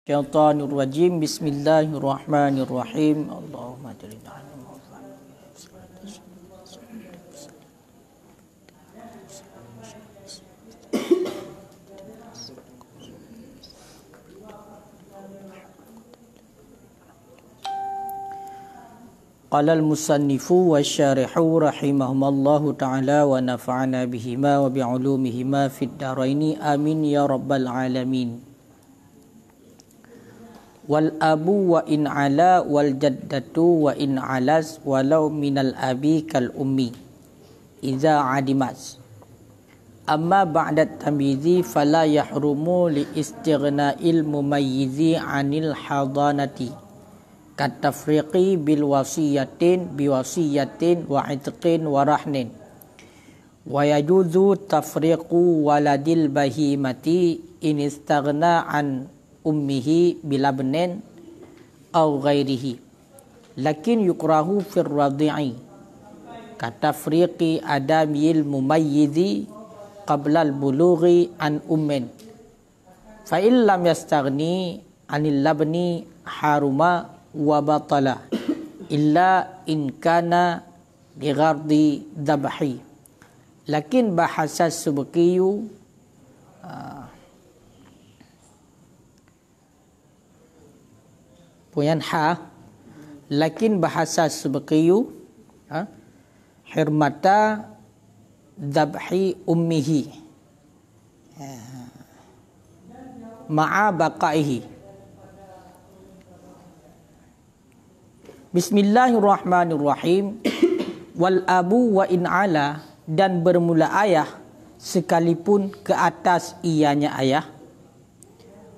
Syaitanir rajim. Bismillahirrahmanirrahim. Allahumma ja'alna Qala al-musannifu wa syarihu rahimahumallahu ta'ala wa nafa'ana bihima wa bi'ulumihima fid daraini amin ya rabbal alamin. Wal abu wa in ala wal jaddatu wa in alas walau minal abi kal ummi iza adimas. Amma ba'da tamyizi fala yahrumu li istighna'il mumayyizi anil hadanati kat tafriqi bil wasiyatin bi wasiyatin wa itqin wa rahnin wa yajuzu tafriqu waladil bahimati in istaghna an ummihi bilabnin aw ghairihi lakin yukrahu fir radi'i katafriqi adamil mumayyizi qabla al bulughi an ummin fa in lam yastaghni anil labni haruma wa batala illa in kana bighardi dhabhi lakin bahasa subkiyu puyan lakin bahasa subkiyu hirmata dhabhi ummihi ma'a baqaihi. Bismillahirrahmanirrahim. Wal abu wa in ala, dan bermula ayah sekalipun ke atas ianya ayah.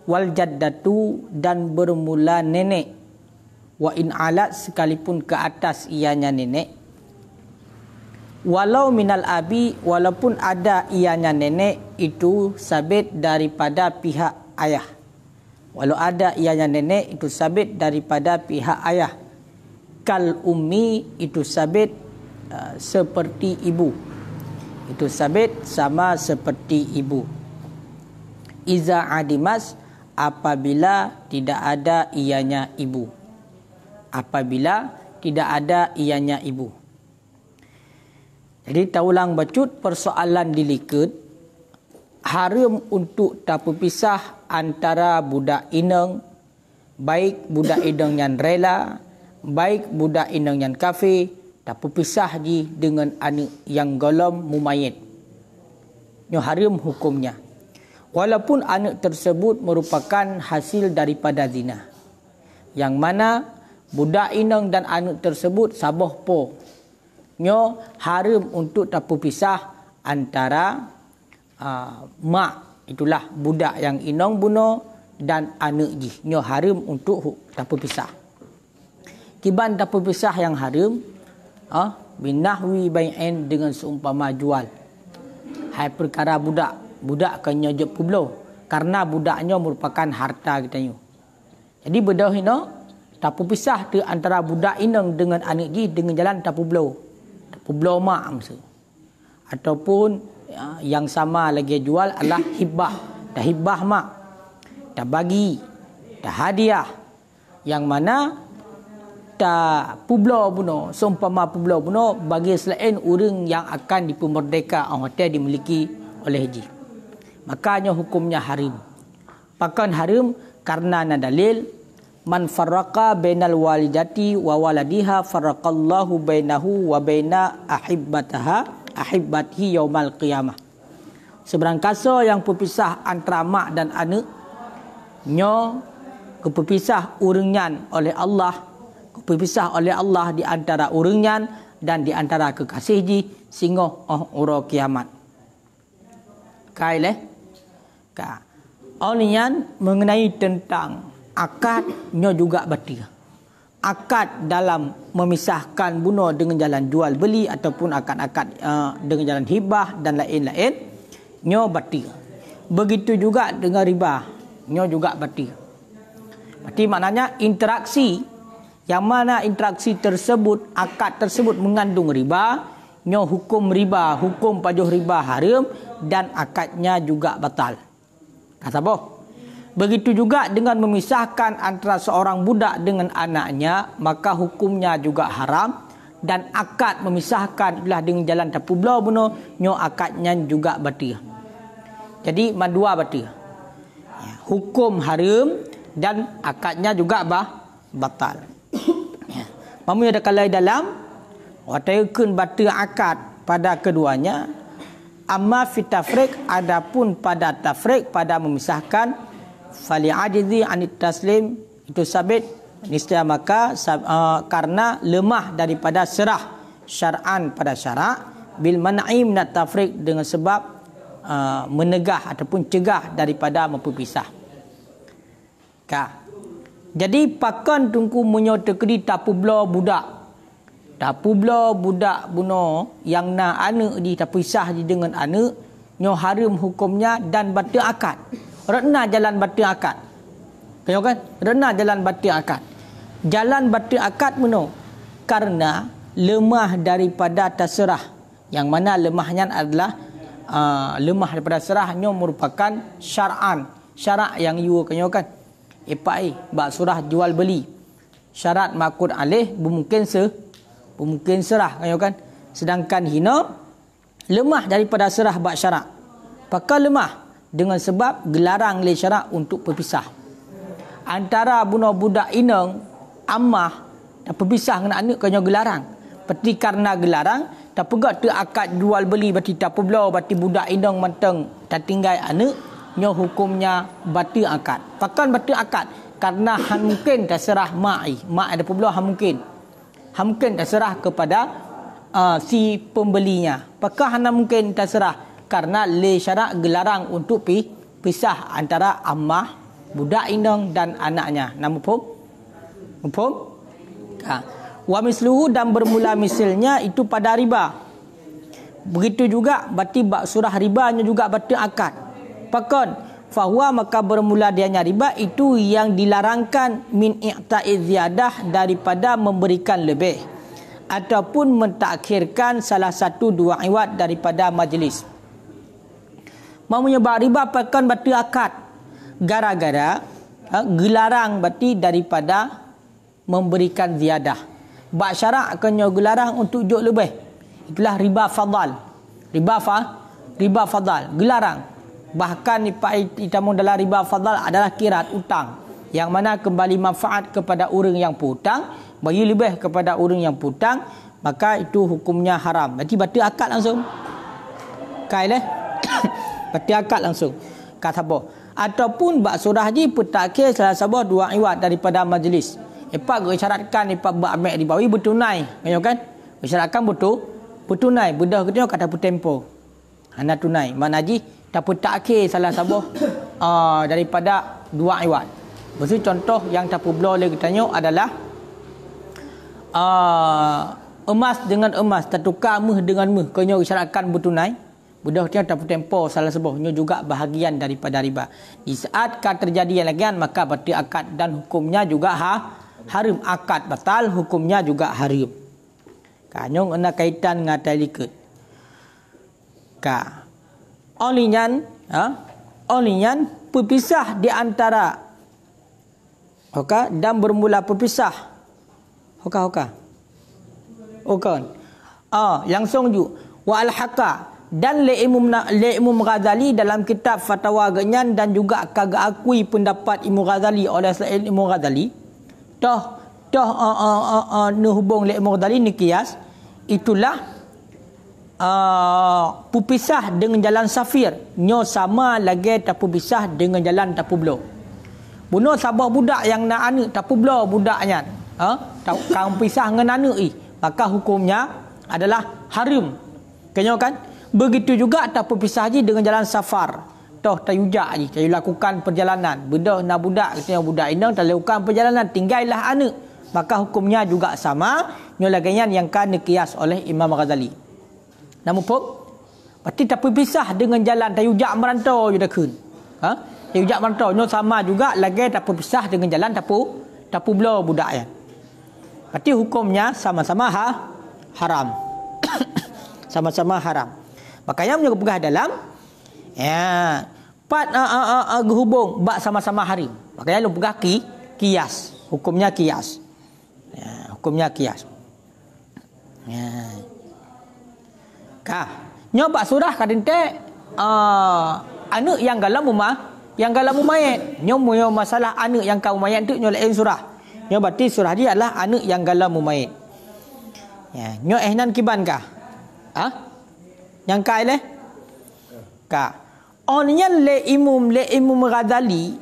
Wal jaddatu, dan bermula nenek. Wa in ala, sekalipun ke atas ianya nenek. Walau minal abi, walaupun ada ianya nenek itu sabit daripada pihak ayah. Walau ada ianya nenek itu sabit daripada pihak ayah. Kal ummi, itu sabit seperti ibu. Itu sabit sama seperti ibu. Iza adimas, apabila tidak ada ianya ibu. Apabila tidak ada ianya ibu. Jadi taulang bacut persoalan diliket. Haram untuk tak berpisah antara budak inang, baik budak inang yang rela, baik budak inang yang kafir, tak berpisah di dengan anak yang golom mumayyid. Ini haram hukumnya. Walaupun anak tersebut merupakan hasil daripada zina. Yang mana budak inang dan anak tersebut sabah po. Nyo haram untuk tak berpisah antara mak, itulah budak yang inang bunuh, dan anak ji. Nyo haram untuk tak berpisah. Kiban tak berpisah yang haram binahwi bai'in, dengan seumpama jual. Hai perkara budak kan nyojok publo karena budaknya merupakan harta kita nyu. Jadi bedah ino tak berpisah tu antara budak inang dengan anak ji dengan jalan tak publo. Tak publo mak masa. Ataupun yang sama lagi jual adalah hibah. Dah hibah mak. Dah bagi. Dah hadiah. Yang mana tak publo buno, seumpama publo buno bagi selain orang yang akan dipemerdeka hotel dimiliki oleh haji. Makanya hukumnya haram. Pakan haram karena ada dalil man farraqa bainal walidati wa waladiha farraqallahu bainahu wa baina ahibbatihi yaumal qiyamah. Seberang kasa yang berpisah antara mak dan anak, nyo kepisah urengan oleh Allah, berpisah oleh Allah di antara urangnya dan di antara kekasih ji sehingga ora kiamat. Kaileh ka onian mengenai tentang akadnya juga batil. Akad dalam memisahkan bunuh dengan jalan jual beli ataupun akad-akad dengan jalan hibah dan lain-lain nyo batil. Begitu juga dengan riba, nyo juga batil. Berarti maknanya interaksi yang mana interaksi tersebut, akad tersebut mengandung riba, nyo hukum riba, hukum pajuh riba haram dan akadnya juga batal. Kata boh. Begitu juga dengan memisahkan antara seorang budak dengan anaknya, maka hukumnya juga haram. Dan akad memisahkan itulah dengan jalan tapu belah bunuh, nyo akadnya juga batil. Jadi dua batil. Hukum haram dan akadnya juga batal. Mamu ada kalai dalam wataykun batil akad pada keduanya. Amma fi tafriq, adapun pada tafriq, pada memisahkan, fali ajizi anit taslim, itu sabit niscaya maka karena lemah daripada serah syar'an pada syarak, bil man'i minat tafriq, dengan sebab menegah ataupun cegah daripada memperpisah. Jadi pakan tungku menyota kedi tapu belah budak. Tapu belah budak buno yang na anak di terpisah dengan anak, nyo haram hukumnya dan batil akad. Rena jalan batil akad. Kau kan? Rena jalan batil akad. Jalan batil akad meno karena lemah daripada terserah. Yang mana lemahnya adalah lemah daripada serahnya merupakan syar'an. Syarak yang you kan? Epai bak surah jual beli. Syarat makud alih bermungkin serah kan? Sedangkan hina lemah daripada serah bak syarak. Pakal lemah dengan sebab gelarang le syarak untuk berpisah. Antara budak inang ammah dan berpisah dengan anak kena gelarang. Seperti karena gelarang tak pegat tu akad jual beli berarti tak belah berarti budak inang manteng tak tinggal anak, nyo hukumnya batil akad. Pakan batil akad karena han mungkin terserah mak ada belah han mungkin terserah kepada si pembelinya. Apakah hana mungkin terserah karena le syarak gelarang untuk pisah antara ammah, budak indang dan anaknya. Nama pun? Wa misluhu, dan bermula misalnya itu pada riba. Begitu juga berarti bak surah ribanya juga batil akad. Pakon fahuwa, maka bermula dianya riba itu yang dilarangkan min i'ta'iz ziyadah, daripada memberikan lebih ataupun mentakhirkan salah satu dua iwad daripada majlis. Mau menyebab riba pakon batil akad gara-gara gelarang berarti daripada memberikan ziyadah. Bak syarak kena gelarang untuk jok lebih. Itulah riba fadal. Riba fadal, gelarang. Bahkan itamu dalam riba fadal adalah kirat utang, yang mana kembali manfaat kepada orang yang berhutang, bagi lebih kepada orang yang berhutang, maka itu hukumnya haram. Berarti batil akad langsung. Kaileh. Batil akad langsung. Kata apa? Ataupun bak surah haji petakhir salah sabah dua iwad daripada majlis. Epak gesyaratkan epak berambil ribawi bertunai, kan? Gesyaratkan bertunai. Bedah ketanya kata tempo. Hana tunai. Mana haji tak petakhir salah sabah daripada dua iwad. Maksud contoh yang tak boleh ketanya adalah emas dengan emas, tertukar meh dengan meh, kena gesyaratkan bertunai. Budak dia tak tempo salah sebuahnya juga bahagian daripada riba. Di saat terjadi yang lagian, maka batil akad dan hukumnya juga haram. Akad batal, hukumnya juga haram. Kanyong ana kaitan ngatai likut. Olinyan berpisah di antara dan bermula berpisah. Langsung ju wa al-haqa, dan Imam Ghazali dalam kitab Fatwa Genyan, dan juga kagak akui pendapat Imam Ghazali oleh selain Imam Ghazali. Hubung Imam Ghazali ni kias, itulah pupisah dengan jalan safir, nyo sama lagi tak pupisah dengan jalan tapu belah. Bunuh sabah budak yang nak anak tapu belah budaknya, kang pisah dengan anak maka hukumnya adalah haram. Kenyo kan? Begitu juga tak berpisah haji dengan jalan safar. Tayujak haji, tayu lakukan perjalanan. Bedah nak budak, katanya budak indang tak lakukan perjalanan, tinggallah anak. Maka hukumnya juga sama. Nyolaganyan yang kan dikias oleh Imam Ghazali. Namun berarti tak berpisah dengan jalan tayujak merantau je dah kun. Tayujak merantau nyo sama juga lagi tak berpisah dengan jalan tapu belah budak ya. Berarti hukumnya sama-sama haram. Sama-sama haram. Makanya menyebutkan dalam Pat hubung bak sama-sama harim. Makanya lu pegah kias. Hukumnya kias. Ya, hukumnya kias. Ya. Kah, nyoba surah kadente anak yang dalam rumah, yang dalam mayat. Nyomo masalah anak yang kau mayat tu nyolain surah. Nyo berarti surah dia adalah anak yang dalam mayat. Ya, nyo ehnan kiban kah? Ha? Yang kai leh? Kah. Onnya le Imam Ghazali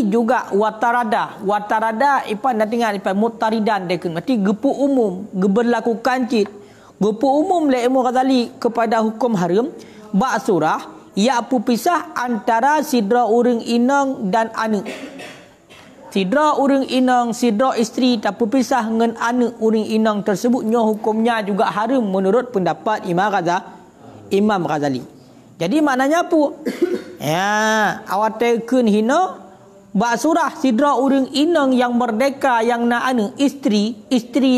juga watarada ipan nak tinggal ipan mutaridan dekun berarti gepu umum berlakukan cit gepu umum le Imam Ghazali kepada hukum haram bak surah ia pu pisah antara sidra urang inang dan anak sidra urang inang sidra isteri tak pu pisah dengan anak urang inang tersebut nyo hukumnya juga haram menurut pendapat Imam Ghazali. Jadi maknanya apa? Ya, awak tekun hina bak surah sidra urang inang yang merdeka yang nak anak isteri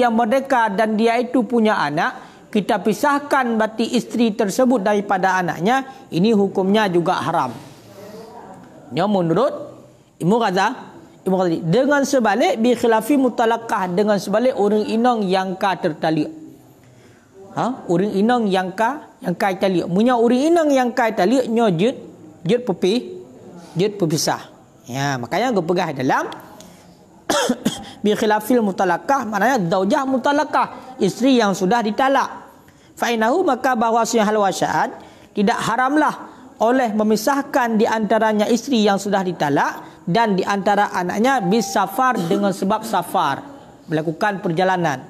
yang merdeka dan dia itu punya anak, kita pisahkan berarti isteri tersebut daripada anaknya, ini hukumnya juga haram. Ini menurut Imam Ghazali. Dengan sebalik bi khilafi mutalaqah, dengan sebalik urang inang yang ka tertalik. Urang inang yang kai taliak. Munya urang inang yang kai taliak nyo jut pepisah. Ya, makanya gepegah dalam bi khilafil mutalaqah, maknanya zaujah mutalaqah, isteri yang sudah ditalak. Fa inahu maka bahwasanya hal wasyad tidak haramlah oleh memisahkan di antaranya isteri yang sudah ditalak dan di antara anaknya bis safar dengan sebab safar, melakukan perjalanan.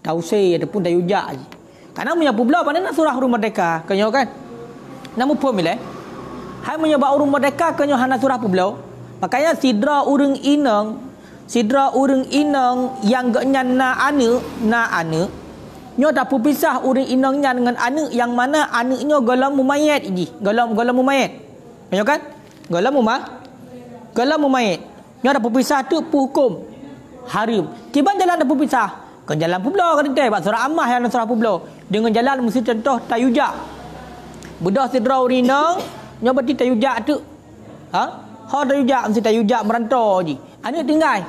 Tausai ataupun dayujak je. Karena punya pula pada nak surah urang merdeka kenyo kan. Namu pun mileh. Hai menyebab urang merdeka kenyo hana surah pula. Makanya sidra urang inang yang gaknya na anak nyo tak pisah urang inangnya dengan anak yang mana anaknya galam mumayat ji. Galam mumayat. Kenyo kan? Galam mumayat. Nyo tak pisah tu hukum haram. Kiban jalan tak pisah. Kan jalan pula kan dia buat surah amah yang surah pula. Dengan jalan mesti contoh tayujak. Bedah sidra urinang nyo berarti tayujak tu. Tayujak mesti tayujak merantau je. Anak tinggal.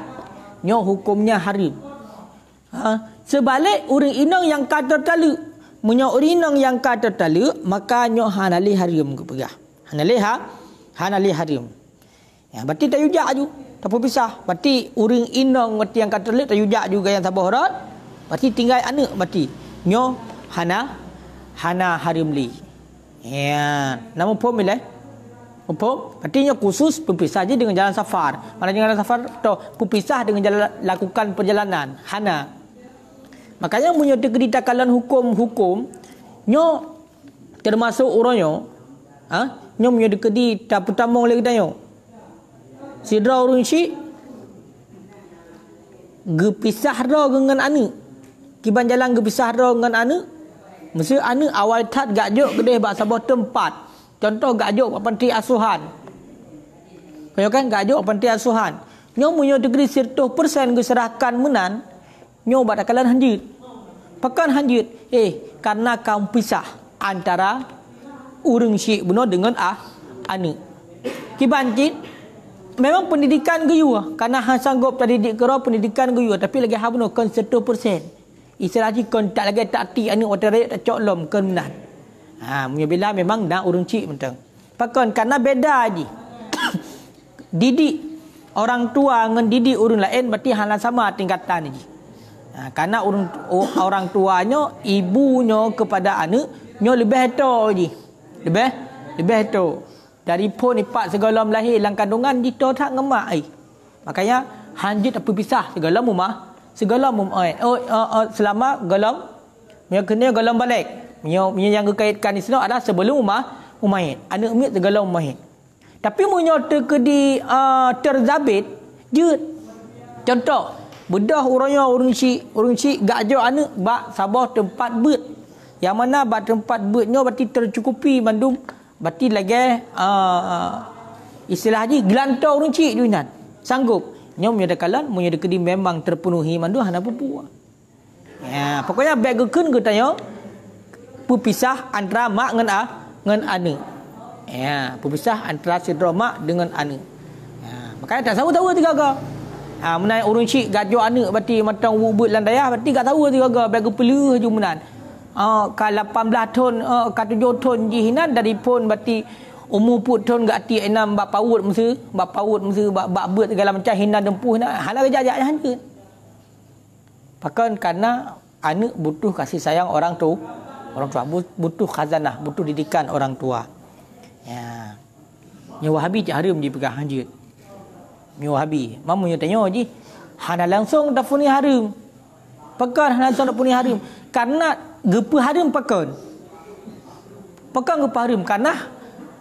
Nyo hukumnya haram. Sebalik urang inang yang kata talak. Munya urang inang yang kata talak maka nyo hanali haram ke pegah. Hanali haram. Ya berarti tayujak ju. Tak apa pisah. Berarti urang inang berarti yang kata talak tayujak juga yang tabah horat. Berarti tinggal anak berarti nyo hana haram li. Ya, nama pom mileh. Pom artinya khusus berpisah je dengan jalan safar. Mana jalan safar tu berpisah dengan jalan lakukan perjalanan. Hana. Makanya punya dikritakalan hukum nyo termasuk orangnya nyo punya dikedi tak pertama lagi tanya. Sidra urang syik gepisah dah dengan anak. Kiban jalan gepisah dah dengan anak. Mesti anak awal tat gak jok gedeh bak sabah tempat. Contoh gak jok panti asuhan. Kaya kan gak jok panti asuhan. Nyo munyo degree 100% geserahkan menan, nyo bak dakalan hanjit. Pakan hanjit. Karena kaum pisah antara urang syik benar dengan anak. Kiban cit memang pendidikan geyu karena hang sanggup tadi didik kero pendidikan geyu tapi lagi ha benar kan 100%. Istilah ji kon tak lagi tak ti anu otorek tak cok lom kan menan. Punya bila memang dah urang cik mentang. Pakon karena beda ji. Didik orang tua dengan didik urang lain berarti hal sama tingkatan ji. Karena orang tuanya ibunya kepada anak nyo lebih heto ji. Lebih heto. Dari pun ipak segala melahir dalam kandungan dito tak ngemak makanya hanjit apa pisah segala mumah selama galam punya kena galam balik punya yang kaitkan di sini adalah sebelum umayyid anak umit segala umayyid tapi punya terkedi terzabit je contoh bedah urang syik gak jo anak bak sabah tempat bet yang mana bak tempat betnya berarti tercukupi mandum berarti lagi istilah je gelantau urang cik juinan sanggup nyo punya dakalan punya dekedi memang terpenuhi mandu hana pupu. Ya, pokoknya baik gekeun ke tanya pepisah antara mak dengan anak. Ya, perpisah antara sidra mak dengan anak. Ya, makanya tak tahu tiga ga. Menan urun cik gajo anak berarti matang wubut lan dayah berarti tak tahu tiga ga bagi pelu ju menan. Ka 18 ton ka 7 ton jihinan dari pun berarti umur put ton gak ti enam bak paut mese bak beut segala macam hina dempuh nak halal jajak hanya. Pakan karena anak butuh kasih sayang orang tua butuh khazanah, butuh didikan orang tua. Ya. Nya Wahabi cak harum dipegang hanjut. Nya Wahabi, mamunya tanya je. Hana langsung dafuni harum. Pekan hana langsung dafuni harum. Karena gepa harum pekan. Pekan gepa harum karena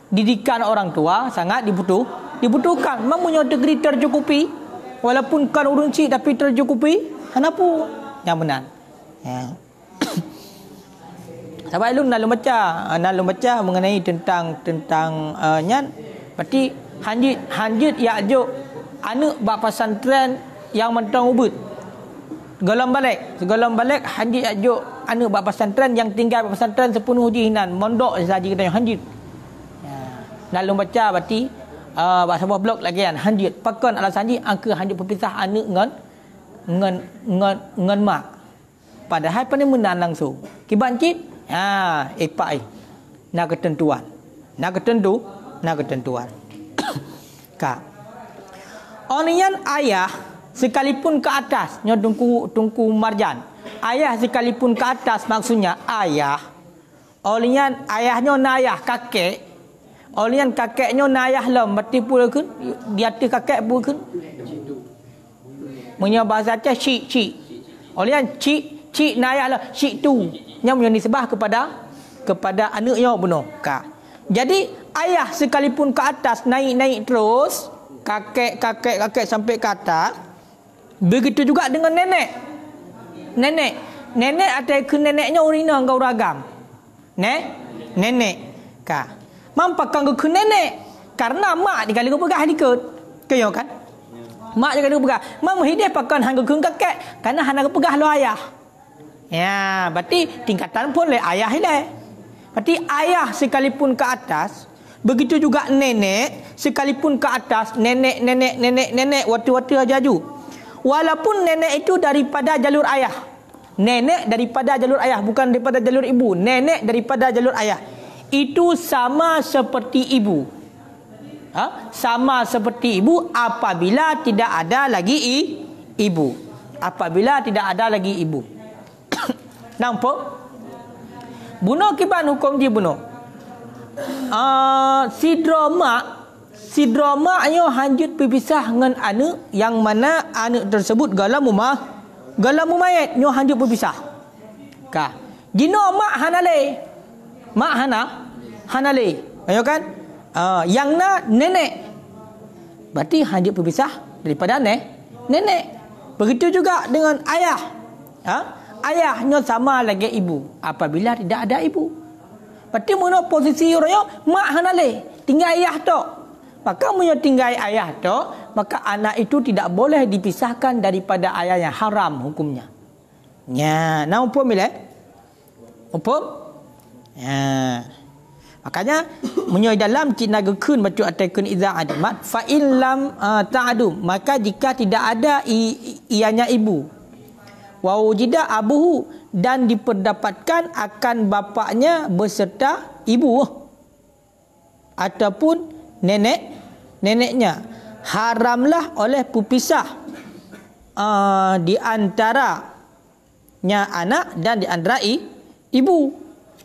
didikan orang tua sangat dibutuhkan. Mamunya degree tercukupi. Walaupun kan urun cik tapi tercukupi. Kenapa? Yang benar. Ya. Sebab lu nak baca mengenai tentang nyan. Berarti hanjit ya ajuk anak bak pesantren yang mentang ubud. Segala balik hanjit ajuk anak bak pesantren yang tinggal bak pesantren sepenuh jihinan. Mondok saja kita hanjit. Ya. Nak baca berarti bak sebuah blok lagi kan hanjit. Pakan alasan hanjit angka hanjit perpisah anak ngan mak. Padahal pada menan langsung. Kiban cik, epai. Nak ketentuan. Kak. Onian ayah sekalipun ke atas, nyo tungku marjan. Ayah sekalipun ke atas maksudnya ayah. Olian ayahnya na ayah kakek. Olian kakeknya na ayah lam berarti pula kun di atas kakek pula kun. Punya bahasa Aceh cik. Olian cik nayah lah cik tu yang nisbah kepada anaknya benar. Jadi ayah sekalipun ke atas naik terus kakek sampai ke atas. Begitu juga dengan nenek atau ke neneknya urina engkau ragam. Nenek mampakkan ke nenek karena mak dikali kau pegah dikut kaya kan. Mak jaga pegang. Mak muhidih pakan hangga keng kakek karena hangga pegah lo ayah. Ya, berarti tingkatan pun le ayah le. Berarti ayah sekalipun ke atas, begitu juga nenek sekalipun ke atas, nenek waktu aja ju. Walaupun nenek itu daripada jalur ayah. Nenek daripada jalur ayah, bukan daripada jalur ibu. Nenek daripada jalur ayah. Itu sama seperti ibu. Sama seperti ibu apabila tidak ada lagi ibu. Apabila tidak ada lagi ibu. Nampak? Bunuh kiban hukum dia bunuh. Sidra mak nyo hanjut berpisah dengan anak yang mana anak tersebut galam mayat nyo hanjut berpisah. Ka. Jino mak hanale. Mak hanale. Ayo kan? Yang nenek. Berarti hanjut berpisah daripada nenek. Begitu juga dengan ayah. Ayahnya sama lagi ibu apabila tidak ada ibu. Berarti mana posisi orangnya mak hanale, tinggal ayah tok. Maka punya tinggal ayah tok, maka anak itu tidak boleh dipisahkan daripada ayahnya, haram hukumnya. Ya, nah hukum bila? Hukum? Ya. Makanya menyoy dalam cina gekun baca ataikun iza adamat fa in lam ta'adu, maka jika tidak ada ianya ibu, wa wujida abuhu, dan diperdapatkan akan bapaknya beserta ibu ataupun neneknya, haramlah oleh pepisah di antaranya anak dan di antara ibu,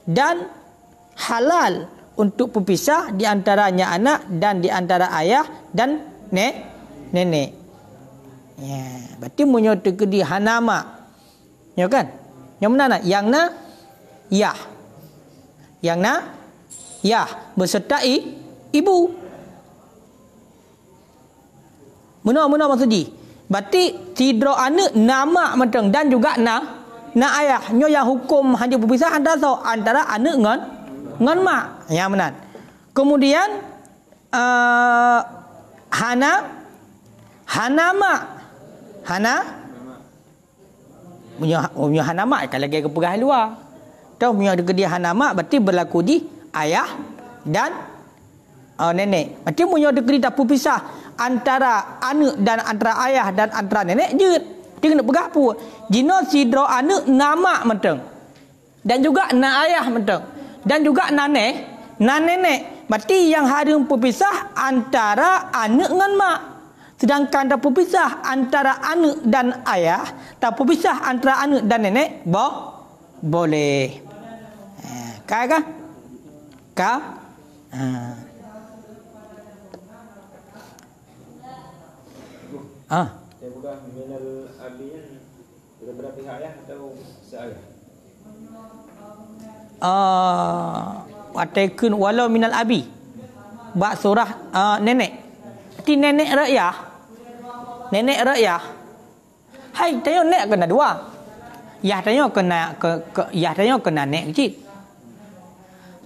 dan halal untuk pepisah di antaranya anak dan di antara ayah dan nenek. Ya, berarti menyatu ke di hanama. Ya kan? Yang mana nak? Yang na yah. Yang na yah beserta ibu. Mana maksud dia? Berarti tidro anak nama macam dan juga na ayah. Nyo yang hukum hanya berpisah antara anak dengan mak. Yang benar. Kemudian punya hanamak kalau lagi ke perah luar. Tahu punya dia hanamak berarti berlaku di ayah dan nenek. Berarti punya degree tak pisah antara anak dan antara ayah dan antara nenek je. Dia kena pegang apa? Jino sidro anak nama menteng. Dan juga na ayah menteng. Dan juga na nenek. Berarti yang harum berpisah antara anak dengan mak. Sedangkan tak berpisah antara anak dan ayah, tak berpisah antara anak dan nenek, boleh. Kah? Dia bukan minal abi kan daripada pihak ayah atau seayah? Wataikun walau minal abi. Bak surah nenek. Ti nenek rayah. Nenek rayah. Hai, tanya nek kena dua. Yah tanya kena yah tanya kena nek kecil.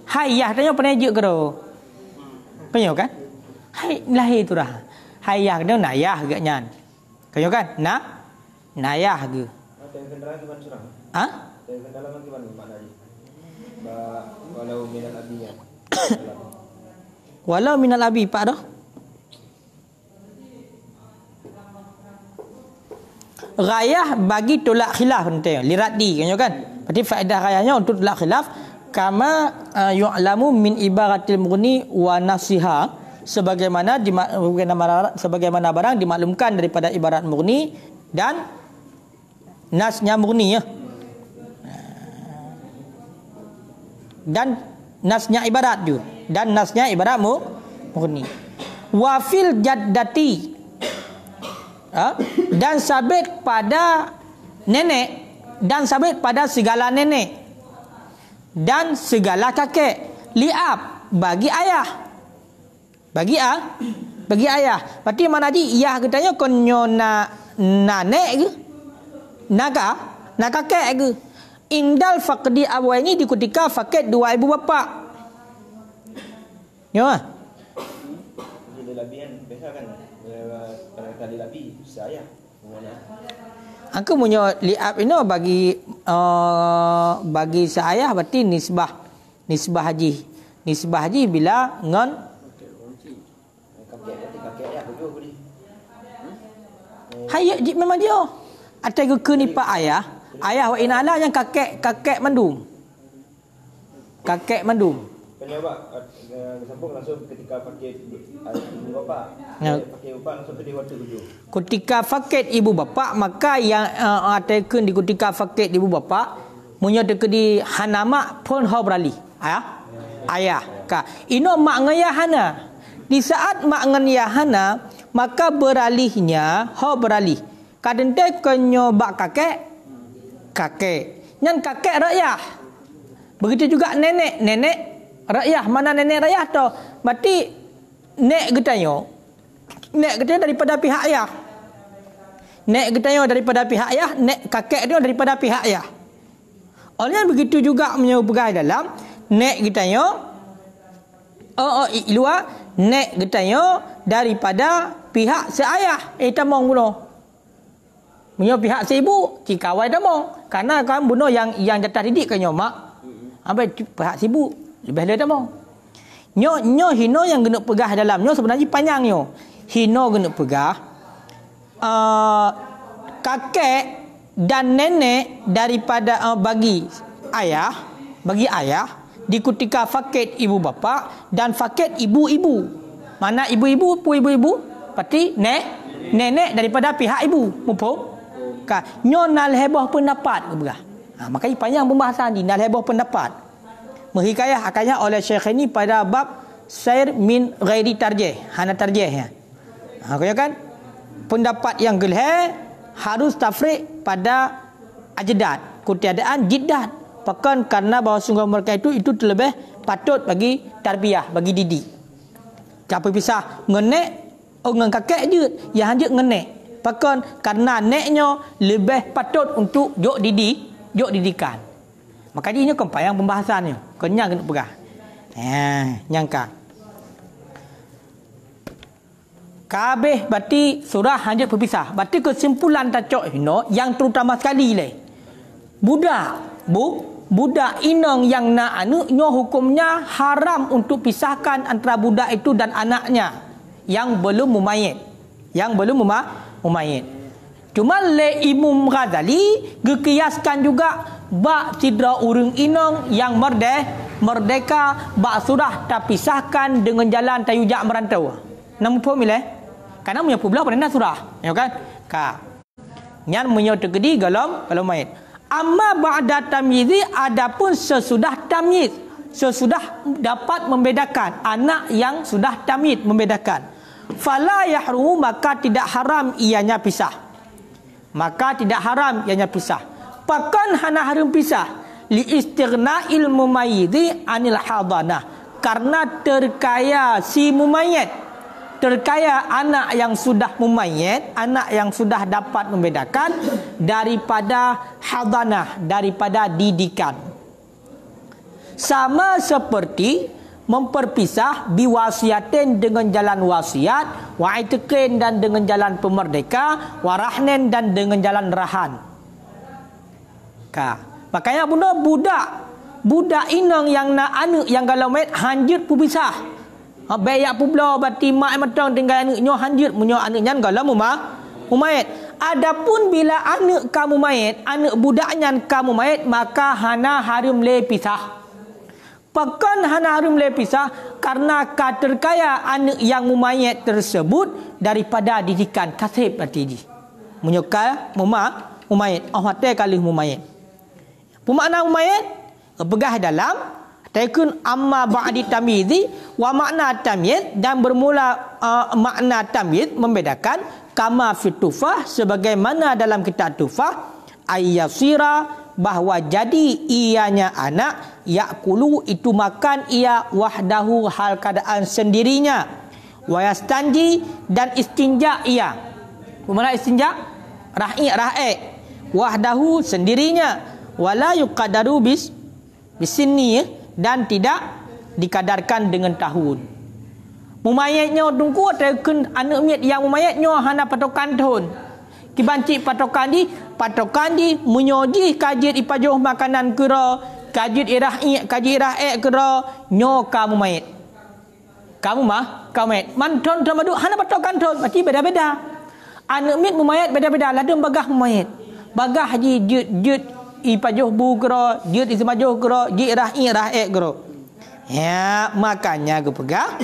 Hai, yah tanya penejuk ke do. Penyo kan? Hai, lahir tu dah. Hai yah dia nak yah agak nyan. Kau kan? Nak yah ke? Yang kendaraan ke mana surah? Yang kendaraan ke mana maknanya? Walau minal abinya. Walau minal abi pak dah. Rayah bagi tolak khilaf nanti liradi kan. Berarti faedah rayahnya untuk tolak khilaf kama yu'lamu min ibaratil murni wa nasiha sebagaimana barang dimaklumkan daripada ibarat murni dan nasnya murni ya. Dan nasnya ibarat juga. Dan nasnya ibarat murni. Wafil jaddati. Dan sabit pada nenek. Dan sabit pada segala nenek. Dan segala kakek. Li'ab. Bagi ayah. Bagi ayah. Berarti mana ji? Iyah katanya konyo na nek ke? Naga? Na kakek ke? Indal faqdi awaini di ketika fakir dua ibu bapa. Ya. Jadi labi kan biasa kan pada tadi labi saya. Aku punya liab ini bagi saya berarti nisbah haji. Nisbah haji bila ngon kakek ayah betul boleh. Hayat memang dia. Atau ke ni pak ayah. Ayah wa inala yang kakek mandum. Kakek mandum. Penyebab sambung langsung ketika pakai ibu bapa. Pakai bapa langsung ke dewata tujuh. Ketika fakir ibu bapa maka yang atakan di ketika fakir ibu bapa punya dekat di hanama pun hau beralih. Ayah. Ka. Ino mak ngayahana. Di saat mak ngayahana maka beralihnya hau beralih. Kadang dia kenyo bak kakek. Yang kakek rayah. Begitu juga nenek rayah. Mana nenek rayah tu? Berarti nek getanyo. Nek getanyo daripada pihak ayah. Nek getanyo daripada pihak ayah, nek kakek dia daripada pihak ayah. Oleh begitu juga menyebutkan dalam nek getanyo luar nek getanyo daripada pihak seayah. Tamong bunuh. Punya pihak seibu, cikawai tamong. Karena kan bunuh yang jatah didik kan nyomak. Sampai pihak seibu, lebih dia tamong. Nyo hino yang kena pegah dalam nyo sebenarnya panjang nyo. Hino kena pegah kakek dan nenek daripada bagi ayah di ketika fakir ibu bapa dan fakir ibu-ibu. Mana ibu-ibu, ibu-ibu? Berarti nenek daripada pihak ibu. Mumpung nyo nal heboh pendapat ke berah. Makanya panjang pembahasan di nal heboh pendapat. Menghikayah akannya oleh Syekh ini pada bab sair min ghairi tarjih, hana tarjih ya. Kaya kan pendapat yang gelhe harus tafriq pada ajdad, ketiadaan jiddat. Bahkan karena bahawa sungguh mereka itu terlebih patut bagi tarbiyah, bagi didik. Siapa pisah ngenek dengan kakek je, yang hanya ngenek. Bahkan karena neknya lebih patut untuk jok didikan. Maka ini kempayang pembahasannya. Kenyang kena pegah. Nyangka. Kabeh berarti surah hanya berpisah. Berarti kesimpulan tacok hino yang terutama sekali le. budak inang yang nak anak nyo hukumnya haram untuk pisahkan antara budak itu dan anaknya yang belum mumayyiz. Cuma le Imam Ghazali gekiaskan juga bak sidra urang inang yang merdeka bak sudah terpisahkan dengan jalan tayujak merantau. Namun faham karena punya belah pada surah, ya kan? Nyan menyo tegedi galam mayit. Amma ba'da tamyizi, adapun sesudah tamyiz, sesudah dapat membedakan, anak yang sudah tamyiz membedakan, fala yahrumu, maka tidak haram ianya pisah. Pakan hana haram pisah li istighna'il mumayyizi anil hadanah, karena terkaya si mumayyid, terkaya anak yang sudah mumayyid, anak yang sudah dapat membedakan daripada hadanah, daripada didikan. Sama seperti memperpisah biwasiatin dengan jalan wasiat, wa itiqin dan dengan jalan pemerdeka, wa rahnin dan dengan jalan rahan. Makanya budak inang yang nak anak yang kalau mayat hanjit pu pisah. Bayak publa bati mak matang tinggal anak nyo hanjit munyo anak nyan galam mumayit. Adapun bila anak kamu mayit, anak budaknya kamu mayit, maka hana harum le pisah. Pakan hana harum le pisah karena terkaya anak yang mumayit tersebut daripada didikan kasih berarti munyoka mumayit ahwate kali mumayit. Pemakna mumayit begah dalam taikun amma ba'di tamyizi wa makna tamyiz, dan bermula makna tamyiz membedakan kama fi tufah, sebagaimana dalam kitab tufah, ayyasira, bahwa jadi ianya anak, yakulu itu makan ia wahdahu hal keadaan sendirinya, wa yastanji dan istinja ia. Mana istinja? Ra'i wahdahu sendirinya, wala yuqadaru bisinni, dan tidak dikadarkan dengan tahun. Mumayatnya tunggu ataupun anak miat yang mumayatnya hana patokan tahun. Kibanci patokan di menyoji kajit ipajoh makanan kera, kajit irah kera nyo kamu mayat. Kamu mayat. Manton termadu hana patokan tahun, macam beda-beda. Anak miat mumayat beda-beda, ladum bagah mumayat. Bagah haji jut ipajoh bu kero, jut ismajoh kero, ji irah kero. Ya, makanya gue pegang.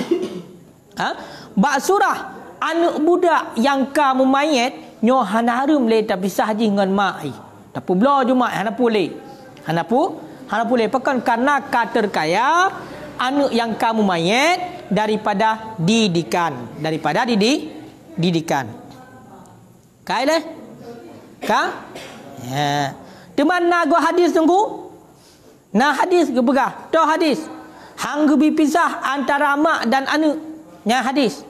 Bak surah anak budak yang kamu mayat nyo hana harum le terpisah haji dengan mak ai. Tapi bela cuma hana pulih. Hana pulih pakan karena terkaya anak yang kamu mayat daripada didikan, didikan. Kaileh? Ya. Teman nago hadis tunggu. Nah hadis ke begah. Tahu hadis. Hang gebi pisah antara mak dan anak. Nya hadis.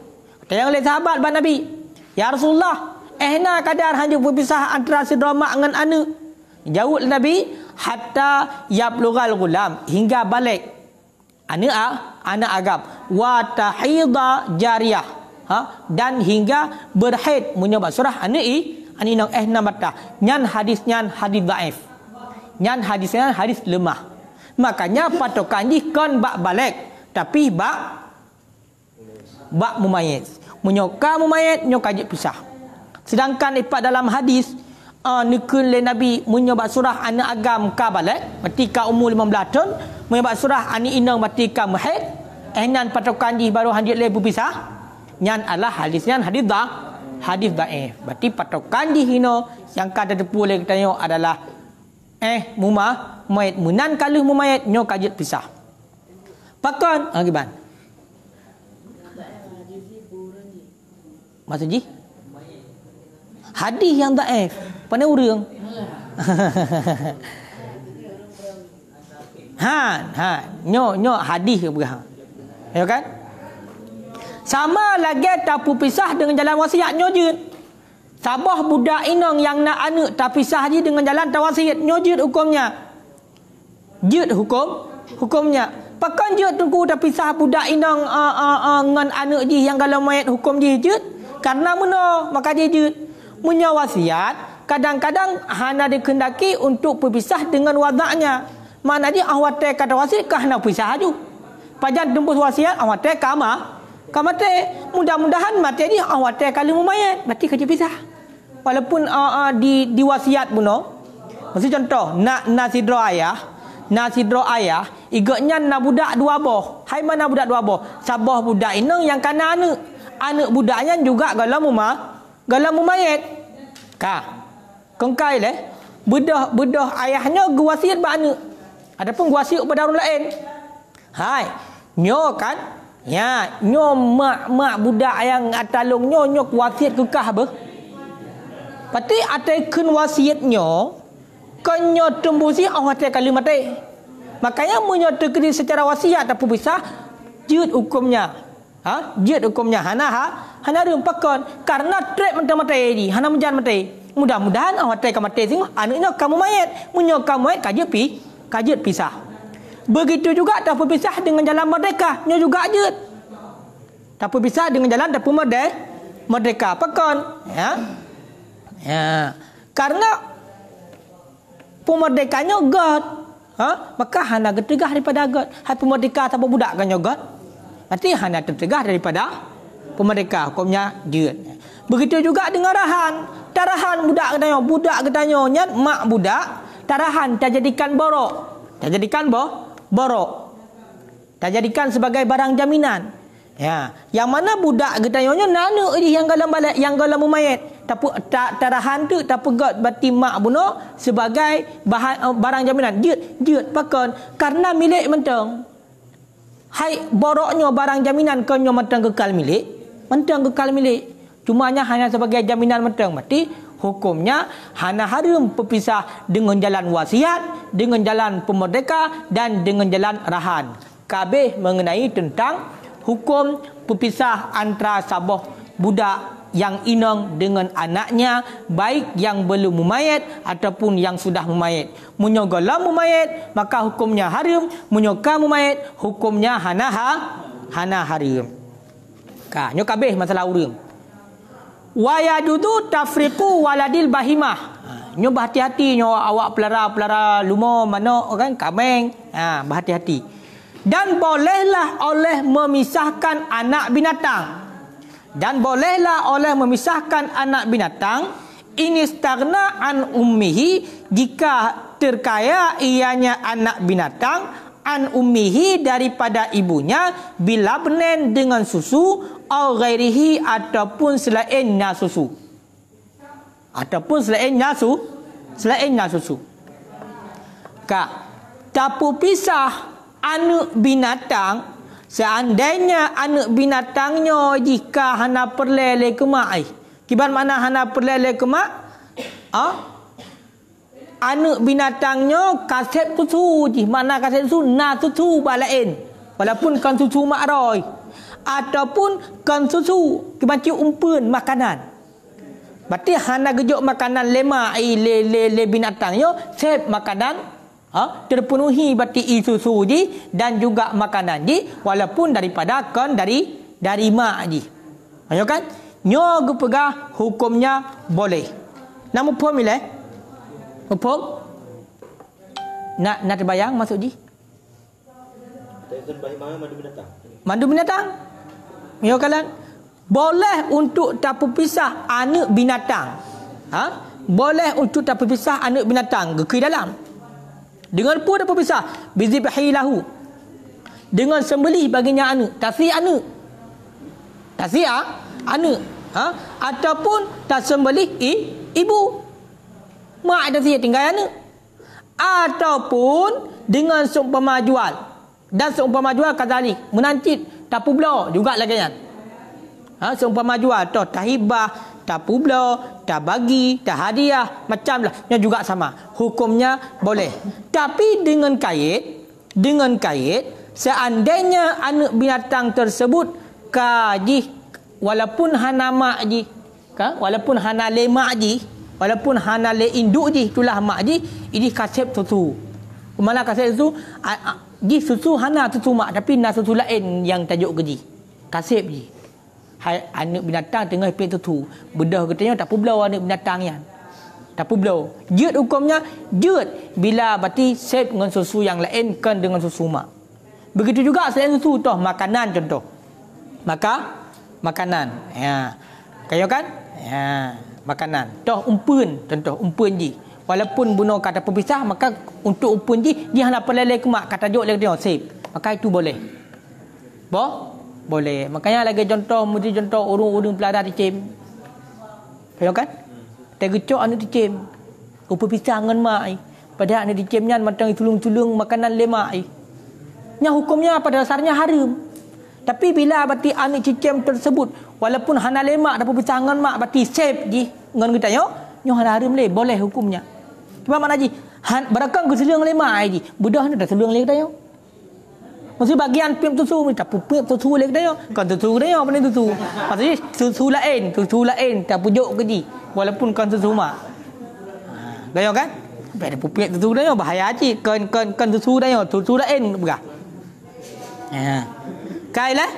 Yang oleh sahabat ban Nabi. Ya Rasulullah, ehna kadar hanya berpisah antara saudara mak dengan anak. Jawab Nabi, hatta yablughal gulam, hingga balik anak agam. Wa tahidha jariyah. Dan hingga berhaid menyebab surah anak ani nang ehna mata. Nyan hadis dhaif. Nyan hadis lemah. Makanya patokan di kon bak balik, tapi bak mumayyiz. Menyoka mumayyiz nyo kajik pisah. Sedangkan ipat dalam hadis nikul le Nabi menyebab surah anak agam ka balik, berarti ka umur 15 tahun, menyebab surah ani inang berarti ka muhaid. Ehnan patokan di baru hanjit le berpisah. Nyan adalah hadis dhaif. Berarti patokan di hino yang kada tepu le kita adalah mumayit munan kaluh mumayit nyo kajit pisah. Pakon giban. Maksudnya hadis yang dhaif pandai urang. Nyo hadis ke berah. Ya kan? Sama lagi tapu pisah dengan jalan wasiat nyo je. Sabah budak inang yang nak anak terpisah je dengan jalan tawasiat nyo je hukumnya. Hukumnya. Pakan je tunggu terpisah budak inang dengan anak je yang kalau mayat hukum je. Karena maka dia je punya wasiat kadang-kadang hana dikendaki untuk berpisah dengan wadaknya. Mana je awak te kata wasiat kah nak pisah aju. Pajan tembus wasiat awak te kamate. Mudah-mudahan mati ni awak te kali mumayat. Mati kerja pisah. Walaupun di wasiat buno. Maksud contoh nak nasidro ayah igaknya nak budak dua boh. Hai mana budak dua boh? Sabah budak inang yang kana anak budaknya juga galam mumayat. Kengkai leh bedah ayahnya guwasiat ba anak. Adapun guwasiat pada orang lain. Hai, nyo kan? Ya, nyo mak budak yang atalung nyo wasiat kekah bah. Pati atekeun wasiatnyo kanyo tembusi awak te kali mati. Makanya menyatakan secara wasiat tak bisa jut hukumnya. Jut hukumnya hana rumpakon karena trek mati di hana menjan mati. Mudah-mudahan awak te mati sing anaknya kamu mayat, munyo kamu mayat kajut pisah. Begitu juga tak berpisah dengan jalan merdeka, nyo juga jut. Tak berpisah dengan jalan tak merdeka. Pakon, ya. Karena pemerdekanya God. Maka hana tertegah daripada God. Hai pemerdeka tanpa budak kan God. Nanti hana tertegah daripada pemerdeka. Hukumnya jut. Begitu juga dengan rahan. Tarahan budak katanya nyat mak budak. Tarahan tak jadikan borok. Tak jadikan borok. Tak jadikan sebagai barang jaminan. Ya, yang mana budak katanya nana yang galam balik yang galam mumayat. Tapi tarahan tu tak pegat bati mak buno sebagai barang jaminan. Jut pakon karena milik mentang. Hai boroknya barang jaminan kanyo mentang kekal milik. Mentang kekal milik. Cumanya hanya sebagai jaminan mentang mati. Hukumnya hana harum berpisah dengan jalan wasiat, dengan jalan pemerdeka dan dengan jalan rahan. Kabeh mengenai tentang hukum berpisah antara sabah budak yang inang dengan anaknya, baik yang belum mumayat ataupun yang sudah mumayat. Munyogalam mumayat maka hukumnya haram, munyoka mumayat hukumnya hana haram. Nyo kabeh masalah urang. Wa yadudu tafriqu waladil bahimah. Nyo berhati-hati nyo awak pelara lumah manok kan kameng. Berhati-hati. Dan bolehlah oleh memisahkan anak binatang. Dan bolehlah oleh memisahkan anak binatang ini stagna an ummihi jika terkaya ianya anak binatang an ummihi daripada ibunya bila benen dengan susu au ghairihi ataupun selainnya susu. Ataupun selainnya susu. Tapu pisah anak binatang. Seandainya anak binatangnya jika hana perlele ke mak kiban mana hana perlele ke mak? Anak binatangnya kasep susu je. Mana kasep susu? Na susu balain. Walaupun kan susu mak roy. Ataupun kan susu kiban umpun makanan. Berarti hana gejuk makanan lema le binatangnya sep makanan terpenuhi berarti susu ji dan juga makanan ji walaupun daripada kan dari mak ji. Ayo kan? Nyo gepegah hukumnya boleh. Namun hukum ile? Hukum? Nak terbayang masuk ji? Mandu binatang. Yo kalan boleh untuk tak berpisah anak binatang. Boleh untuk tak berpisah anak binatang ke dalam. Dengan pun apa pisah? Bizibhi lahu. Dengan sembelih baginya anak. Tasih anak. Ataupun tak sembelih ibu. Mak tasih tinggal anak. Ataupun dengan seumpama jual. Dan seumpama jual kadzalik. Menancit tak publo juga lagi kan. Seumpama jual toh tahibah tak publo, tak bagi, tak hadiah, macam lah. Yang juga sama. Hukumnya boleh. Tapi dengan kait, seandainya anak binatang tersebut kaji, walaupun hana mak ji, walaupun hana le mak ji, walaupun hana le induk ji, itulah mak ji, ini kasep susu. Mana kasep susu? Ji susu hana susu mak, tapi na susu lain yang tajuk keji. Kasep ji. Hai anak binatang tengah pek tu bedah katanya tak pula anak binatang yang Tapi belum. Jut hukumnya jut bila berarti sep dengan susu yang lain kan dengan susu mak. Begitu juga selain susu toh makanan contoh. Makanan. Ya. Kayo kan? Ya, makanan. Toh umpun contoh umpun ji. Walaupun bunuh kata pepisah maka untuk umpun ji dia hendak peleleh ke mak kata jok lagi dia sep. Maka itu boleh. Boleh. Makanya lagi contoh mesti contoh urung-urung pelada dicem. Kayo kan? Tergecok anak dicem. Rupa pisah dengan mak ai. Padahal anak dicemnya macam tulung-tulung makanan lemak ai. Nya hukumnya pada dasarnya haram. Tapi bila berarti anak cicem tersebut walaupun hana lemak dapat pisah dengan mak berarti safe ji dengan kita nyo hana haram le boleh hukumnya. Cuma mana ji? Barakang ke selung lemak ai ji. Budah ni dah selung le kita yo. Mesti bagian pip susu minta pip susu le kita yo. Kan susu dia yo apa ni susu? Maksudnya susu lain tak pujuk ke ji. Walaupun kan susu mak. Gaya kan? Pada pupik susu dia bahaya ji. Kan susu dia susu lain berah. Kailah.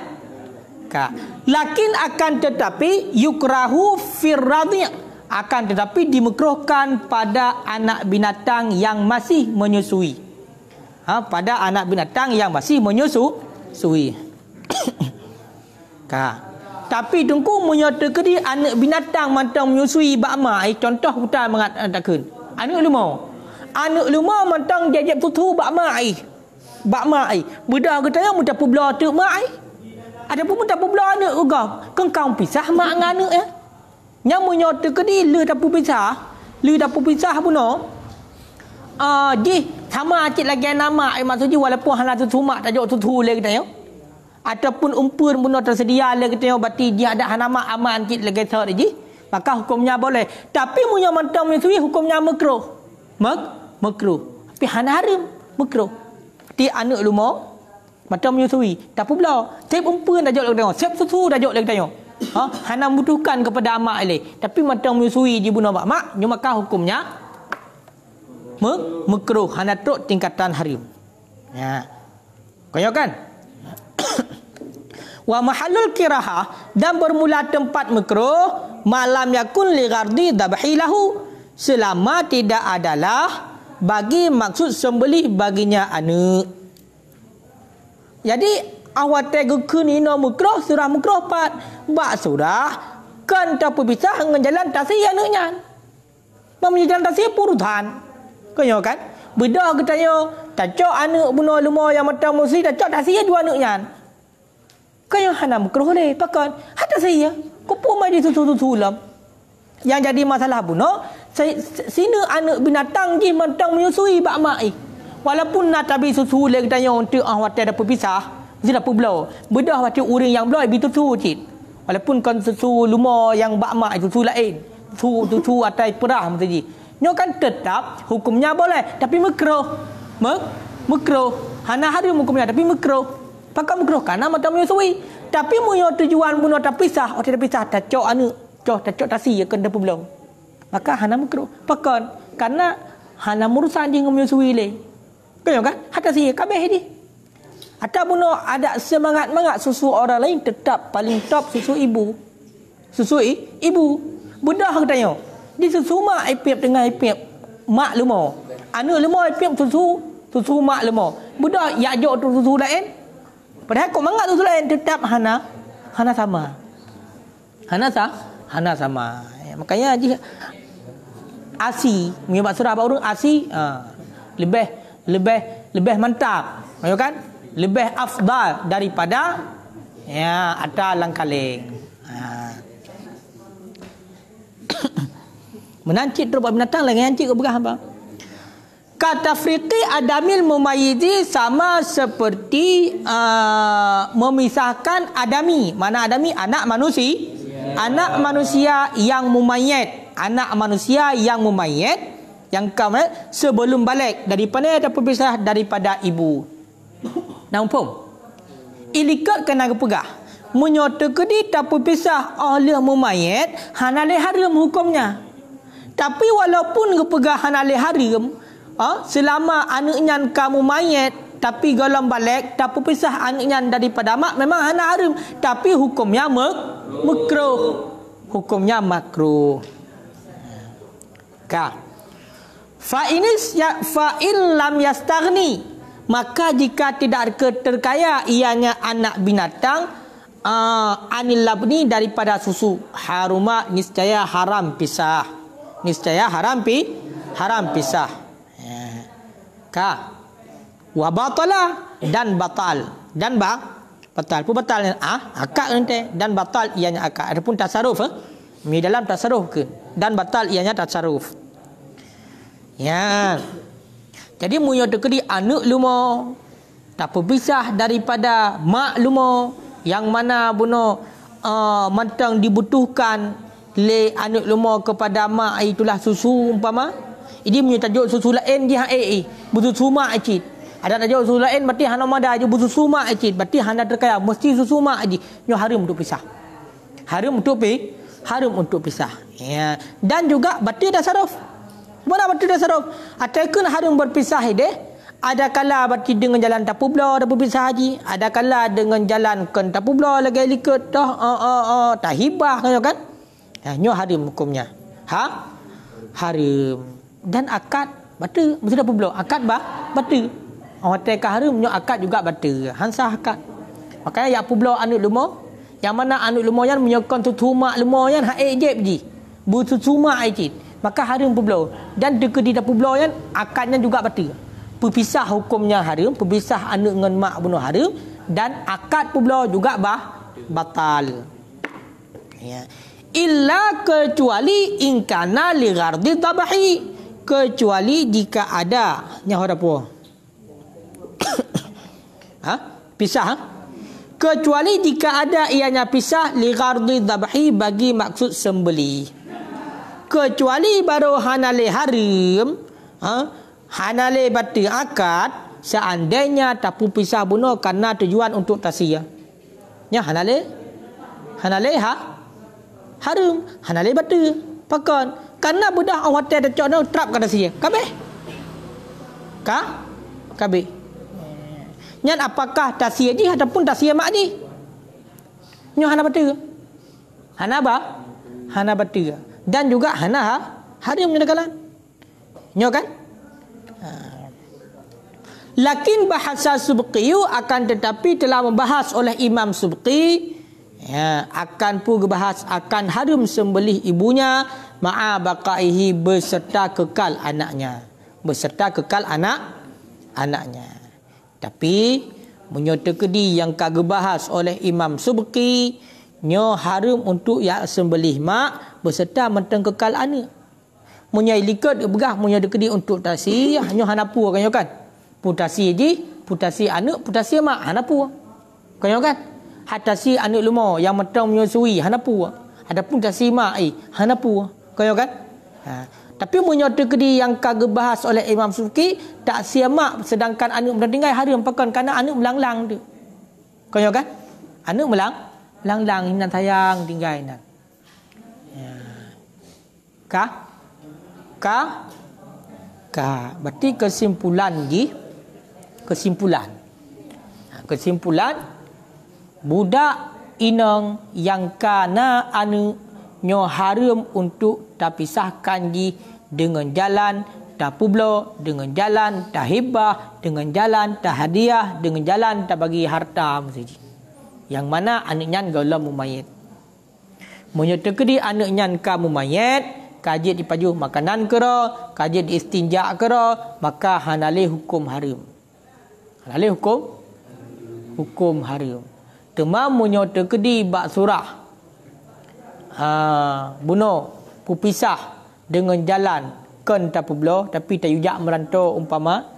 Lakin akan tetapi yukrahu firradhi akan tetapi dimekruhkan pada anak binatang yang masih menyusui. Pada anak binatang yang masih menyusui. Tapi tunggu menyatakan di anak binatang macam menyusui bakma contoh kita mengatakan anak lumau macam jajab tutu bakma budak kita yang mudah publa tu mak ada pun mudah publa anak juga kengkang pisah mak dengan anak ya yang menyatakan di le dapat pisah pun ji sama cik lagi nama maksudnya walaupun hana tutu mak tajuk tutu le kita ya ataupun umpur pun tersedia le kita berarti dia ada nama aman cik lagi sar ji maka hukumnya boleh tapi punya mentang menyusui hukumnya makruh tapi hana haram makruh di anak lumau macam menyusui tak pula sep umpur dah jok le kita sep susu dah jok le kita hana membutuhkan kepada amak le tapi macam menyusui di bunuh mak maka hukumnya makruh hana truk tingkatan haram ya kaya kan wa mahallul kiraha dan bermula tempat makruh malam yakun li ghardi dhabhilahu selama tidak adalah bagi maksud sembelih baginya anak. Jadi awak teguk ni no makruh surah makruh pat bak surah kan tak pisah dengan jalan tasih anaknya. Memang jalan tasih purutan. Kau kan? Beda kita yo tacok anak bunuh lumau yang macam mesti tacok tasih dua anaknya. Kaya hana makruh le pakan hata saya kupu mai di susu lam yang jadi masalah buno sini anak binatang ji mentang menyusui bak mak walaupun nak tabi susu le tanya untuk awak ada berpisah mesti dapat belau bedah macam uring yang belau itu susu cik walaupun kan susu lumau yang bak mak susu lain susu atai perah mesti ji nyo kan tetap hukumnya boleh tapi makruh hana haram hukumnya tapi makruh pakai makruh karena macam menyusui tapi munyo tujuan bunuh tak pisah atau tidak pisah tacok anak tacok tasih akan dapat belum maka hana makruh pakai karena hana murusan dengan menyusui le kau kan hatta sih kabeh ni atau bunuh ada semangat susu orang lain tetap paling top susu ibu budak katanya di susu mak ipip dengan ipip mak lemau anak lemau ipip susu mak lemau budak ya jok tu susu lain padahal kok mangat susu lain tetap hana sama ya, makanya asi menyebab surah baru asi lebih mantap ya kan lebih afdal daripada ya ada langkaling menancit terus binatang lagi ancit ke berah apa kata friki adamil mumayyizi sama seperti memisahkan adami mana adami anak manusia yang mumayyid yang kamu sebelum balik daripada ada berpisah daripada ibu nampak ilikat kena pegah menyatakan dia tak berpisah oleh mumayyid hanale haram hukumnya tapi walaupun kepegahan oleh haram selama anaknya kamu mayat tapi golong balik tak berpisah anaknya daripada mak memang hana haram tapi hukumnya makruh Ka. Fa in lam yastaghni, maka jika tidak terkaya ianya anak binatang anil labni daripada susu, haruma niscaya haram pisah. Niscaya haram pisah. Ka. Wa batala dan batal. Dan batal. Apa batalnya? Akad nanti dan batal ianya akad. Adapun tasarruf mi dalam tasarruf ke dan batal ianya tasarruf. Ya. Jadi munyo tekedi anak lumo tak berpisah daripada mak lumo yang mana buno mentang dibutuhkan le anak lumo kepada mak itulah susu umpama. Ini munyo tajuk susu lain dia susu mak acit. Ada tajuk susu lain berarti hana mada je susu mak acit. Berarti hana terkaya mesti susu mak aji. Nyo haram untuk pisah. Haram untuk pisah. Ya. Dan juga berarti tasarruf. Mana berarti tasarruf? Ataikun haram berpisah deh. Ada kala berarti dengan jalan tapubla ada berpisah haji. Ada kala dengan jalan kan tapubla lagi liket dah tahibah kan? Ya, nyo haram hukumnya. Haram. Dan akad batal mesti tapubla. Akad batal. Orang hotel haram nyo akad juga batal. Hansah akad. Makanya ya publa anu lumo yang mana anu lumo yang menyokong susu mak lumo yang jeb ji. Bu susu mak ajit. Maka haram publa. Dan dekat di publa yang akadnya juga batal. Perpisah hukumnya haram, perpisah anak dengan mak bunuh haram dan akad publa juga batal. Ya. Illa kecuali ingkana li ghardi tabahi, kecuali jika ada nyaho apa? Pisah. Kecuali jika ada ianya pisah li ghardi tabahi bagi maksud sembelih. Kecuali baru hanale haram, hanale batal akad seandainya tapu pisah bunuh karena tujuan untuk tasiyah. Ya hanale haram, hanale batal. Pakon karena budak orang hotel dak no trap ka tasiyah. Kabeh. Nyan apakah tasiyah ji ataupun tasiyah mak ji? Nyo hana batal. Hana batal. Dan juga hana haram nyadakalan. Nyo kan? Lakin bahasa Subqi akan tetapi telah membahas oleh Imam Subqi akan pun bahas akan haram sembelih ibunya ma'a baqaihi beserta kekal anaknya. Tapi menyertakedi yang kagak bahas oleh Imam Subqi nyo haram untuk ya sembelih mak beserta menteng kekal anak. Munyai likat begah munyai dekedi untuk tasi nyo hanapu kan. Putasi ji, putasi anak, putasi mak hanapu. Kan? Hatasi anak lumo yang menteng menyusui hanapu. Adapun tasi mak hanapu. Kan? Tapi menyertakedi yang kagak bahas oleh Imam Subqi tak siamak sedangkan anak meninggal haram pakan kerana anak melanglang tu. Kan? Anak melanglang hinan sayang tinggal hinan. Berarti kesimpulan budak inang yang kana anu nyo haram untuk tapisahkan ji dengan jalan tapublo, dengan jalan tahibah, dengan jalan tahadiah, dengan jalan tabagi harta mesti. Yang mana anaknya gaula mumayit. Menyertakedi anaknya ka mumayit, kaji dipaju makanan kera, kaji diistinja kera, maka hanale hukum haram. Hanale hukum haram. Temam menyertakedi bak surah bunuh pupisah dengan jalan kan tapublo tapi tayujak merantau umpama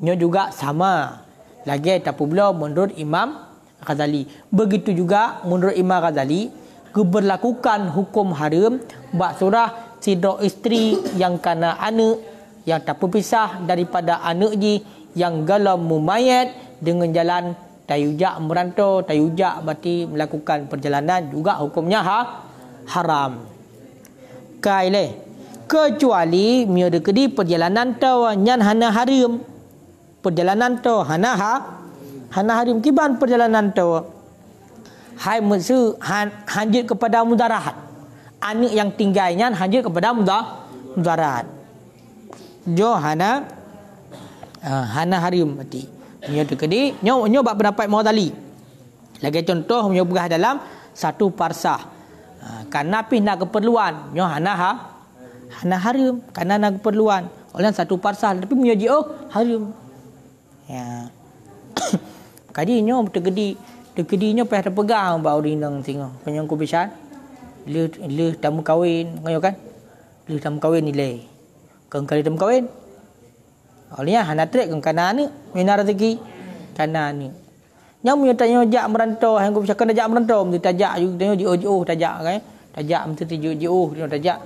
nyo juga sama lagi tapublo menurut Imam Ghazali. Begitu juga menurut Imam Ghazali keberlakukan hukum haram bak surah sidok isteri yang kana anak yang tak berpisah daripada anak ji yang galam mumayat dengan jalan tayujak merantau, tayujak berarti melakukan perjalanan juga hukumnya haram. Kaile kecuali miodekedi perjalanan tau nyan hana haram. Perjalanan tau hana haram kiban perjalanan tau. Hai musu hanjit kepada mudarahat. Anak yang tinggalnya hanjit kepada mudarat. Jo hana harim mati. Nyo tekedi, nyo bab pendapat Mu'tazili. Lagi contoh nyo berah dalam satu parsah. Karena pi nak keperluan, nyo hana harim, karena nak keperluan. Oleh satu parsah tapi punya harim. Ya. Kadi nyo tekedi nyo payah terpegang bau rinang tengok. Penyong kubisan. Le tamu kahwin, ngoyo kan? Le tamu kahwin nilai. Kang kali tamu kahwin. Olehnya hana trek kang kana ni, mina rezeki kana ni. Nyam punya tanya jak merantau, hang ku cakap jak merantau, mesti tajak juga tanya jauh tajak kan. Tajak mesti jauh dia tajak.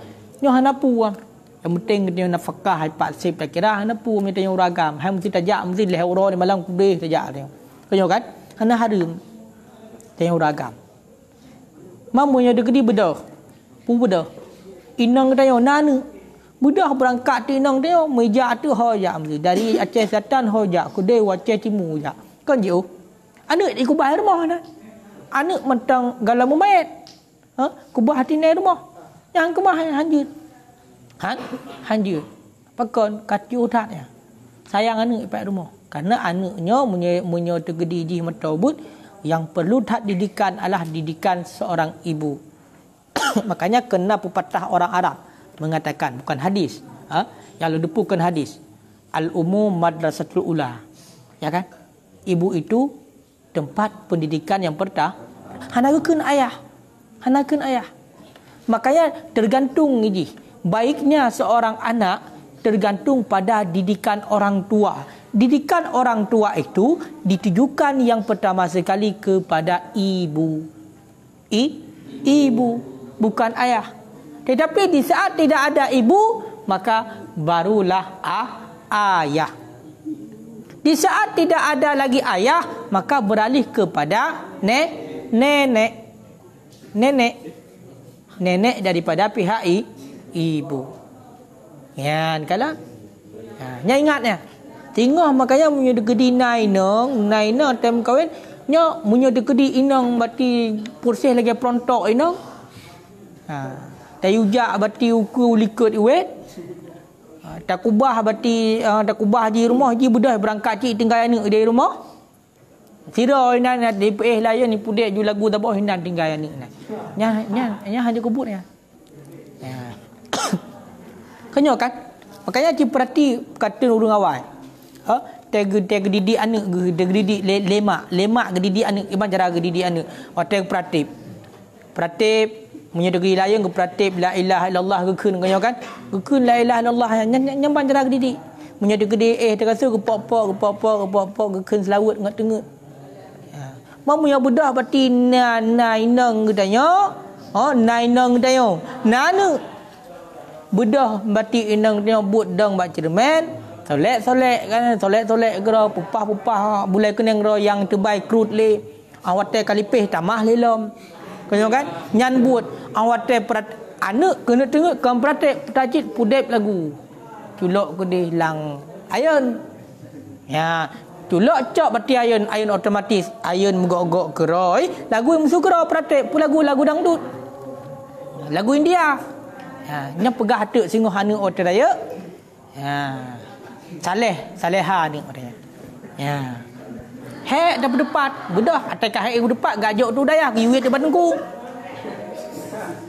Nyo hana puang. Yang penting dia nafkah hai sip tak kira hana pu mesti tanya uragam. Hang mesti tajak mesti leh uro di malam kubeh tajak dia. Kau kan? Hana harum. Tanya uragam. Mamunya dekedi bedah. Pun bedah. Inang tanya nana. Bedah berangkat ti inang tanya meja tu hoja mesti dari Aceh Selatan hoja kedai Aceh Timur hoja. Kan jauh. Anak di kubah rumah dah. Anak mentang galam mayat. Kubah hati ni rumah. Yang kemah hanjut. Hanjut. Pakon katiu taknya. Sayang anak ipak rumah. Karena anaknya punya tergedi jih matawbud yang perlu tak didikan adalah didikan seorang ibu. Makanya kena pepatah orang Arab mengatakan bukan hadis. Yang ledepukan hadis. Al-umum madrasatul ula. Ya kan? Ibu itu tempat pendidikan yang pertama. Hanakeun ayah. Makanya tergantung ini. Baiknya seorang anak tergantung pada didikan orang tua. Didikan orang tua itu ditujukan yang pertama sekali kepada ibu. Ibu, bukan ayah. Tetapi di saat tidak ada ibu, maka barulah ayah. Di saat tidak ada lagi ayah, maka beralih kepada nenek daripada pihak ibu. Ya, kalau nya ingatnya. Tengok makanya punya dekedi nainang tem kahwin, nya punya dekedi inang bati pursih lagi pelontok inang. Tayujak bati uku likut iwet. Takubah bati takubah di rumah ji bedah berangkat cik tinggal anak di rumah. Sira hinan di layan ni pudek ju lagu tabah hinan tinggal anak. Nya hanya kubut ya. Kenyo kan? Makanya cik perhati kata urang awal. Teg didik anak ge didik lemak ge didik anak iman cara ge didik anak. Teg pratip punya degi layan ge pratip la ilaha illallah ge keun kanyo kan? Ge keun la ilaha illallah nyamban cara ge didik. Punya degi terasa ge pok ge keun selawut ngat-ngat. Mamu yang bedah berarti nainang ge tanya. Nainang tanya. Nana bedah berarti inang tanya but dang bak cermen. Solek kan, solek gero pupah bulai keneng gero yang terbaik krut le. Awate kalipih tamah lelom. Kanyo kan? Nyan buat awate anak kena tengok kan pratik petajit pudep lagu. Culok ke hilang ayun. Ya, culok cok berarti ayun otomatis. Ayun megok-gok geroi, lagu yang musuh gero pratik pu lagu dangdut. Lagu India. Ya, nya pegah atuk singoh anak otak raya. Ya. Saleha ni orangnya. Ya. Hek dah berdepat, bedah atas hek berdepat gajok tu dayah giwit di batengku.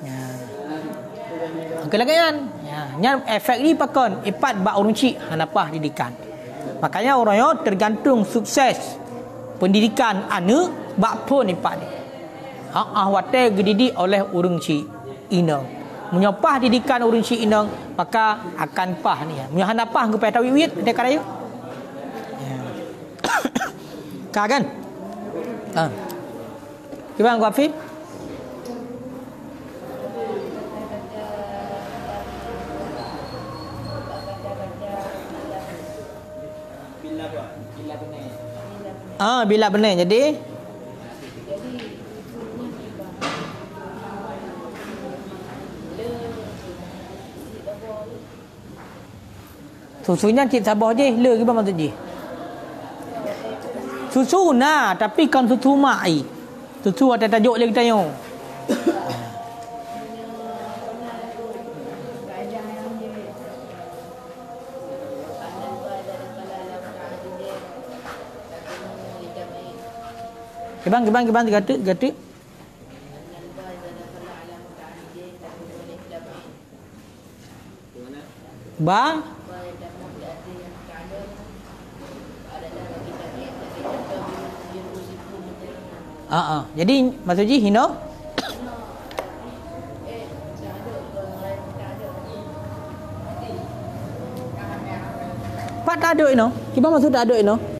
Ya. Okey lagi kan? Ya, nya efek ni pakon ipat bak urang cik hanapah didikan. Makanya orangnya tergantung sukses pendidikan anak bak pun ipat ni. Wate gedidik oleh urang cik inang. Menyopah didikan urang cik inang maka akan pah ni. Munya hanapah ke peta wiwit dekat raya. Ya. Ka kan? Gimana Kak Afif? Bila benar jadi susunya cik sabah je, le ke apa maksud je? Susu nah, tapi kan susu mai. Susu ada tajuk lagi tanya. Kibang kata. Ba jadi maksudnya hino Pak tak ada ino. Kibang maksud tak ada ino.